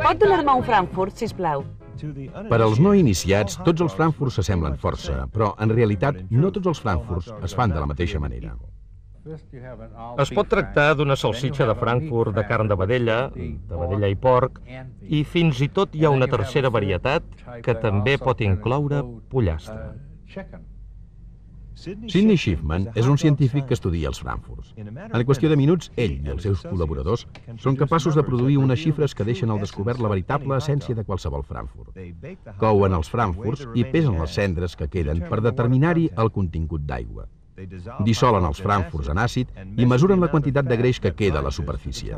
Pot donar-me un Frankfurt, sisplau? Per als no iniciats, tots els Frankfurts s'assemblen força, però en realitat no tots els Frankfurts es fan de la mateixa manera. Es pot tractar d'una salsitxa de Frankfurt de carn de vedella i porc, i fins i tot hi ha una tercera varietat que també pot incloure pollastre. Sidney Schiffman és un científic que estudia els Frankfurts. En qüestió de minuts, ell i els seus col·laboradors són capaços de produir unes xifres que deixen al descobert la veritable essència de qualsevol Frankfurt. Couen els Frankfurts i pesen les cendres que queden per determinar-hi el contingut d'aigua. Dissolen els Frankfurts en àcid i mesuren la quantitat de greix que queda a la superfície.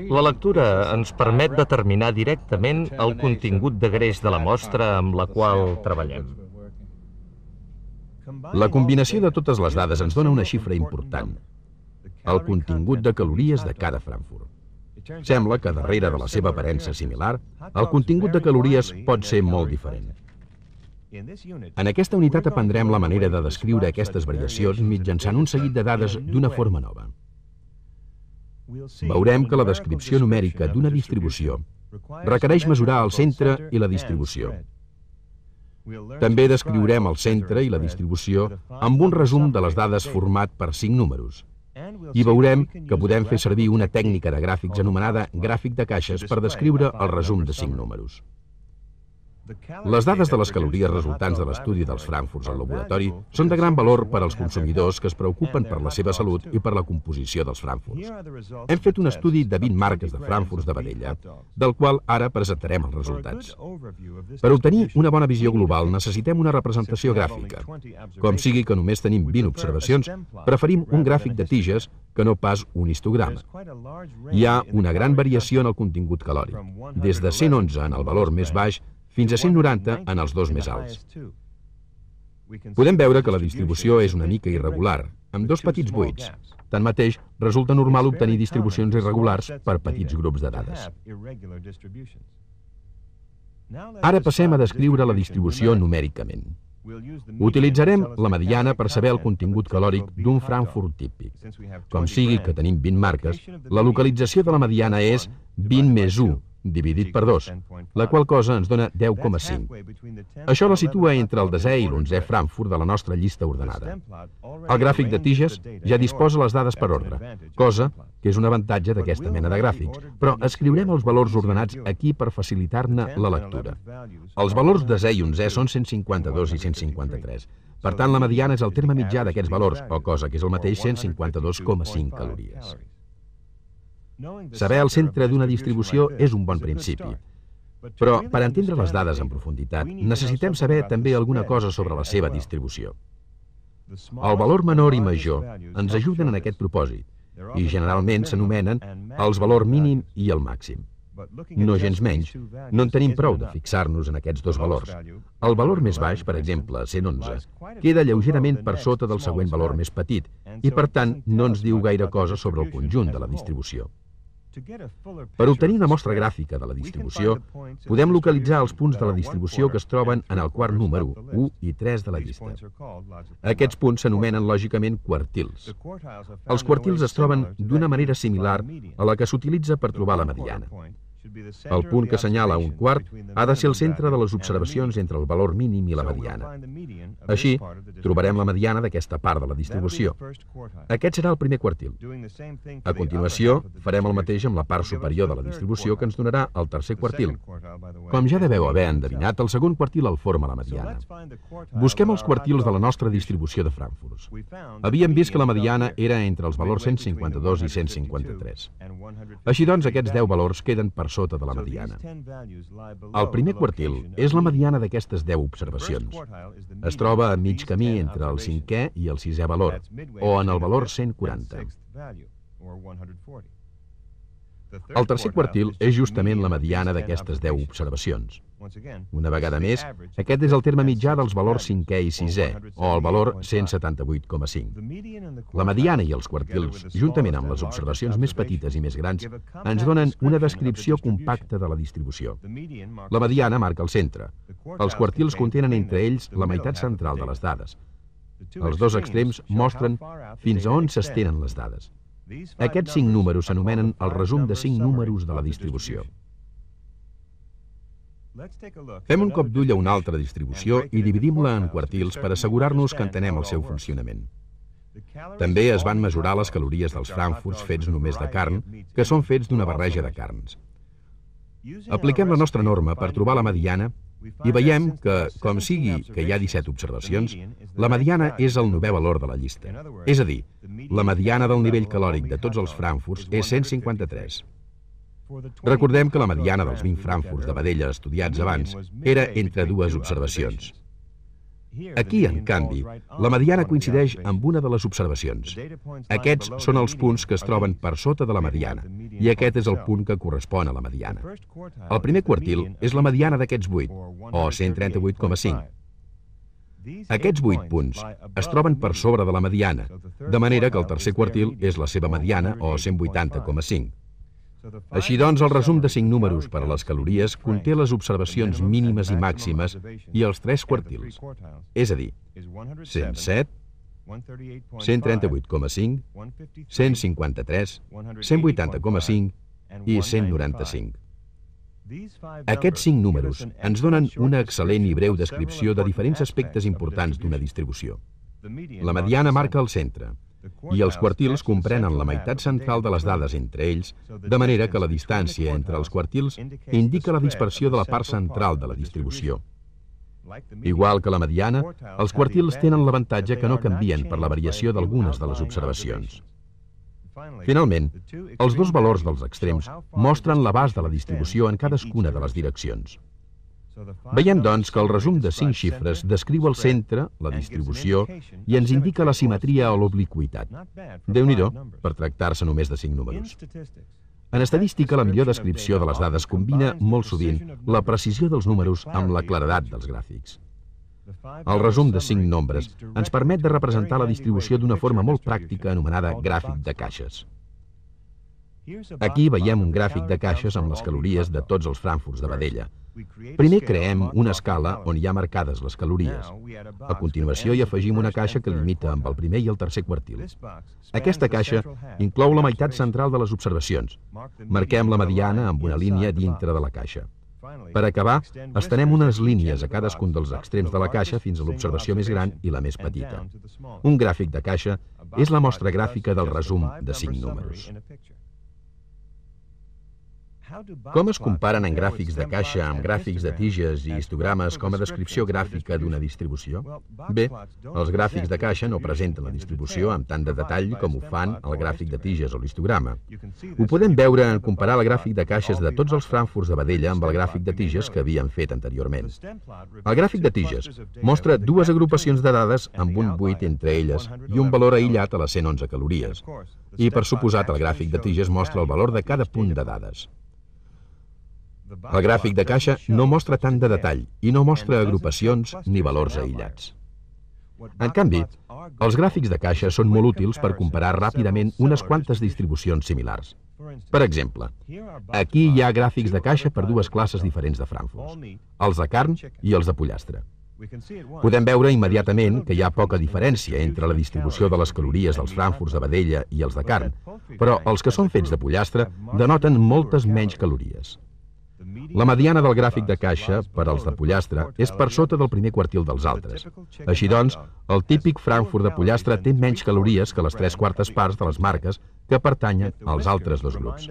La lectura ens permet determinar directament el contingut de greix de la mostra amb la qual treballem. La combinació de totes les dades ens dona una xifra important: el contingut de calories de cada Frankfurt. Sembla que darrere de la seva aparença similar, el contingut de calories pot ser molt diferent. En aquesta unitat aprendrem la manera de descriure aquestes variacions mitjançant un seguit de dades d'una forma nova. Veurem que la descripció numèrica d'una distribució requereix mesurar el centre i la distribució. També descriurem el centre i la distribució amb un resum de les dades format per 5 números. I veurem que podem fer servir una tècnica de gràfics anomenada gràfic de caixes per descriure el resum de 5 números. Les dades de les calories resultants de l'estudi dels Frankfurts al laboratori són de gran valor per als consumidors que es preocupen per la seva salut i per la composició dels Frankfurts. Hem fet un estudi de 20 marques de Frankfurts de vedella, del qual ara presentarem els resultats. Per obtenir una bona visió global necessitem una representació gràfica. Com sigui que només tenim 20 observacions, preferim un gràfic de tiges que no pas un histograma. Hi ha una gran variació en el contingut calòric, des de 111 en el valor més baix fins a 190 en els dos més alts. Podem veure que la distribució és una mica irregular, amb dos petits buits. Tanmateix, resulta normal obtenir distribucions irregulars per petits grups de dades. Ara passem a descriure la distribució numèricament. Utilitzarem la mediana per saber el contingut calòric d'un Frankfurt típic. Com sigui que tenim 20 marques, la localització de la mediana és 20 més 1, dividit per 2, la qual cosa ens dona 10,5. Això la situa entre el 10è i l'11è Frankfurt de la nostra llista ordenada. El gràfic de tiges ja disposa les dades per ordre, cosa que és un avantatge d'aquesta mena de gràfics, però escriurem els valors ordenats aquí per facilitar-ne la lectura. Els valors 10è i 11è són 152 i 153. Per tant, la mediana és el terme mitjà d'aquests valors, o cosa que és el mateix, 152,5 calories. Saber el centre d'una distribució és un bon principi, però per entendre les dades en profunditat necessitem saber també alguna cosa sobre la seva distribució. El valor menor i major ens ajuden en aquest propòsit i generalment s'anomenen els valor mínim i el màxim. No gens menys, no en tenim prou de fixar-nos en aquests dos valors. El valor més baix, per exemple, 111, queda lleugerament per sota del següent valor més petit i, per tant, no ens diu gaire cosa sobre el conjunt de la distribució. Per obtenir una mostra gràfica de la distribució, podem localitzar els punts de la distribució que es troben en el quart número, 1 i 3 de la llista. Aquests punts s'anomenen lògicament quartils. Els quartils es troben d'una manera similar a la que s'utilitza per trobar la mediana. El punt que assenyala un quart ha de ser el centre de les observacions entre el valor mínim i la mediana. Així, trobarem la mediana d'aquesta part de la distribució. Aquest serà el primer quartil. A continuació, farem el mateix amb la part superior de la distribució que ens donarà el tercer quartil. Com ja deveu haver endevinat, el segon quartil el forma la mediana. Busquem els quartils de la nostra distribució de Frankfurts. Havíem vist que la mediana era entre els valors 152 i 153. Així doncs, aquests 10 valors queden per sota de la mediana. El primer quartil és la mediana d'aquestes 10 observacions. Es troba a mig camí entre el 5è i el 6è valor, o en el valor 140. El tercer quartil és justament la mediana d'aquestes 10 observacions. Una vegada més, aquest és el terme mitjà dels valors 5è i 6è, o el valor 178,5. La mediana i els quartils, juntament amb les observacions més petites i més grans, ens donen una descripció compacta de la distribució. La mediana marca el centre. Els quartils contenen entre ells la meitat central de les dades. Els dos extrems mostren fins a on s'estenen les dades. Aquests 5 números s'anomenen el resum de 5 números de la distribució. Fem un cop d'ull a una altra distribució i dividim-la en quartils per assegurar-nos que entenem el seu funcionament. També es van mesurar les calories dels frankfurts fets només de carn, que són fets d'una barreja de carns. Apliquem la nostra norma per trobar la mediana i veiem que, com sigui que hi ha 17 observacions, la mediana és el 9è valor de la llista. És a dir, la mediana del nivell calòric de tots els frankfurts és 153. Recordem que la mediana dels 20 frankfurts de vedella estudiats abans era entre dues observacions. Aquí, en canvi, la mediana coincideix amb una de les observacions. Aquests són els punts que es troben per sota de la mediana, i aquest és el punt que correspon a la mediana. El primer quartil és la mediana d'aquests 8, o 138,5. Aquests 8 punts es troben per sobre de la mediana, de manera que el tercer quartil és la seva mediana, o 180,5. Així doncs, el resum de 5 números per a les calories conté les observacions mínimes i màximes i els 3 quartils, és a dir, 107, 138,5, 153, 180,5 i 195. Aquests 5 números ens donen una excel·lent i breu descripció de diferents aspectes importants d'una distribució. La mediana marca el centre, i els quartils comprenen la meitat central de les dades entre ells, de manera que la distància entre els quartils indica la dispersió de la part central de la distribució. Igual que la mediana, els quartils tenen l'avantatge que no canvien per la variació d'algunes de les observacions. Finalment, els dos valors dels extrems mostren l'abast de la distribució en cadascuna de les direccions. Veiem, doncs, que el resum de 5 xifres descriu el centre, la distribució, i ens indica la simetria o l'obliqüitat. Déu-n'hi-do, per tractar-se només de 5 números. En estadística, la millor descripció de les dades combina, molt sovint, la precisió dels números amb la claredat dels gràfics. El resum de 5 nombres ens permet de representar la distribució d'una forma molt pràctica anomenada gràfic de caixes. Aquí veiem un gràfic de caixes amb les calories de tots els frankfurts de vedella. Primer creem una escala on hi ha marcades les calories. A continuació hi afegim una caixa que limita amb el primer i el tercer quartil. Aquesta caixa inclou la meitat central de les observacions. Marquem la mediana amb una línia dintre de la caixa. Per acabar, estenem unes línies a cadascun dels extrems de la caixa fins a l'observació més gran i la més petita. Un gràfic de caixa és la mostra gràfica del resum de 5 números. Com es comparen en gràfics de caixa amb gràfics de tiges i histogrames com a descripció gràfica d'una distribució? Bé, els gràfics de caixa no presenten la distribució amb tant de detall com ho fan el gràfic de tiges o l'histograma. Ho podem veure en comparar el gràfic de caixes de tots els frankfurts de vedella amb el gràfic de tiges que havíem fet anteriorment. El gràfic de tiges mostra dues agrupacions de dades amb un buit entre elles i un valor aïllat a les 111 calories. I, per suposat, el gràfic de tiges mostra el valor de cada punt de dades. El gràfic de caixa no mostra tant de detall i no mostra agrupacions ni valors aïllats. En canvi, els gràfics de caixa són molt útils per comparar ràpidament unes quantes distribucions similars. Per exemple, aquí hi ha gràfics de caixa per dues classes diferents de frankfurts, els de carn i els de pollastre. Podem veure immediatament que hi ha poca diferència entre la distribució de les calories dels frankfurts de vedella i els de carn, però els que són fets de pollastre denoten moltes menys calories. La mediana del gràfic de caixa per als de pollastre és per sota del primer quartil dels altres. Així doncs, el típic frankfurt de pollastre té menys calories que les 3/4 parts de les marques que pertanyen als altres dos grups.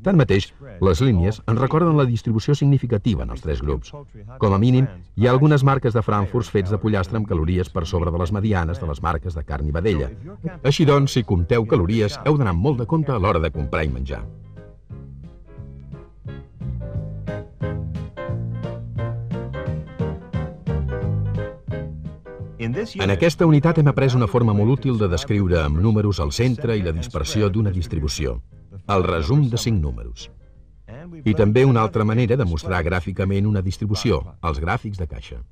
Tanmateix, les línies ens recorden la distribució significativa en els tres grups. Com a mínim, hi ha algunes marques de frankfurts fets de pollastre amb calories per sobre de les medianes de les marques de carn i vedella. Així doncs, si compteu calories, heu d'anar amb molt de compte a l'hora de comprar i menjar. En aquesta unitat hem après una forma molt útil de descriure amb números el centre i la dispersió d'una distribució, el resum de 5 números. I també una altra manera de mostrar gràficament una distribució, els gràfics de caixa.